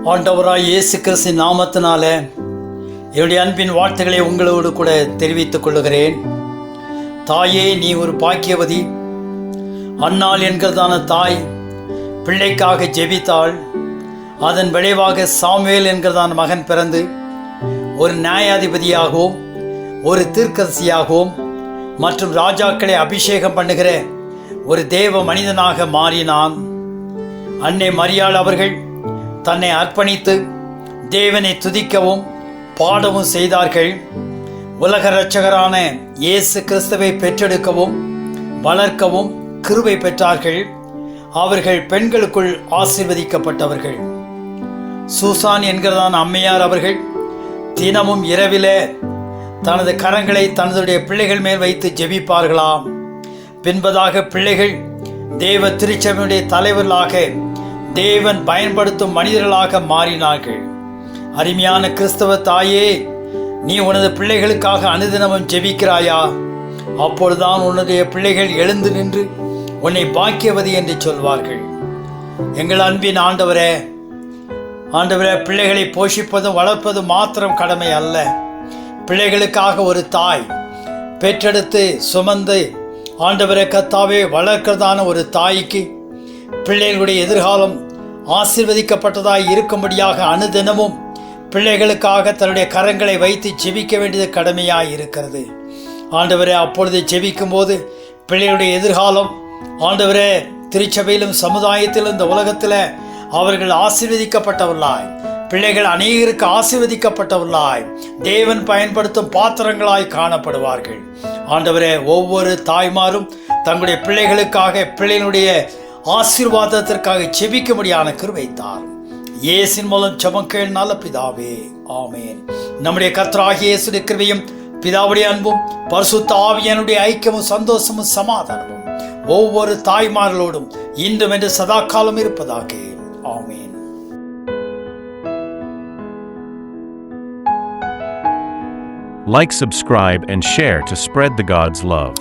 ஆண்டவராய் இயேசு கிறிஸ்து நாமத்தினால என்னுடைய அன்பின் வார்த்தைகளை உங்களோடு கூட தெரிவித்துக் கொள்கிறேன். தாயே, நீ ஒரு பாக்கியவதி. அன்னாள் என்கிறதான தாய் பிள்ளைக்காக ஜெபித்தாள். அதன் விளைவாக சாமுவேல் என்கிறதான மகன் பிறந்து ஒரு நியாயாதிபதியாகவும் ஒரு தீர்க்கதரிசியாகவும் மற்றும் ராஜாக்களை அபிஷேகம் பண்ணுகிற ஒரு தேவ மனிதனாக மாறினான். அன்னை மரியாள் அவர்கள் தன்னை அர்ப்பணித்து தேவனை துதிக்கவும் பாடவும் செய்தார்கள். உலக இரட்சகரான இயேசு கிறிஸ்துவை பெற்றெடுக்கவும் வளர்க்கவும் கிருபை பெற்றார்கள். அவர்கள் பெண்களுக்குள் ஆசீர்வதிக்கப்பட்டவர்கள். சூசான் என்கிறதான அம்மையார் அவர்கள் தினமும் இரவிலே தனது கரங்களை தனதுடைய பிள்ளைகள் மேல் வைத்து ஜெபிப்பார்களாம். பின்பதாக பிள்ளைகள் தேவ திருச்சபையுடைய தலைவர்களாக தேவன் பயன்படுத்தும் மனிதர்களாக மாறினார்கள். அருமையான கிறிஸ்தவ தாயே, நீ உனது பிள்ளைகளுக்காக அனுதினமும் ஜெபிக்கிறாயா? அப்பொழுதுதான் உன்னுடைய பிள்ளைகள் எழுந்து நின்று உன்னை பாக்கியவதி என்று சொல்வார்கள். எங்கள் அன்பின் ஆண்டவரே, பிள்ளைகளை போஷிப்பதும் வளர்ப்பதும் மாத்திரம் கடமை அல்ல. பிள்ளைகளுக்காக ஒரு தாய் பெற்றெடுத்து சுமந்து ஆண்டவரே கர்த்தாவே வளர்க்கிறதான ஒரு தாய்க்கு பிள்ளைகளுடைய எதிர்காலம் ஆசீர்வதிக்கப்பட்டதாய் இருக்கும்படியாக அனுதினமும் பிள்ளைகளுக்காக தன்னுடைய கரங்களை வைத்து ஜெபிக்க வேண்டியது கடமையாய் இருக்கிறது. ஆண்டவரே, அப்பொழுது ஜெபிக்கும் போது பிள்ளைகளுடைய எதிர்காலம் ஆண்டவரே திருச்சபையிலும் சமுதாயத்திலும் இந்த உலகத்தில் அவர்கள் ஆசீர்வதிக்கப்பட்டவர்களாய், பிள்ளைகள் அநேகருக்கு ஆசீர்வதிக்கப்பட்டவர்களாய் தேவன் பயன்படுத்தும் பாத்திரங்களாய் காணப்படுவார்கள். ஆண்டவரே, ஒவ்வொரு தாய்மாரும் தங்களுடைய பிள்ளைகளுக்காக பிள்ளைகளுடைய ஆசீர்வாதத்திற்காக ஜெபிக்கும்படியான கிருபை தார். இயேசுவின் மூலம் ஜெபம் கேள் நல்ல பிதாவே, ஆமென். நம்முடைய கர்த்தராகிய இயேசுவின் கிருபையும் பிதாவுடைய அன்பும் பரிசுத்த ஆவியானுடைய ஐக்கியமும் சந்தோஷமும் சமாதானமும் ஒவ்வொரு தாய்மார்களோடும் இன்றும் என்று சதா காலம் இருப்பதாக. ஆமென். Like, subscribe, and share to spread the God's love.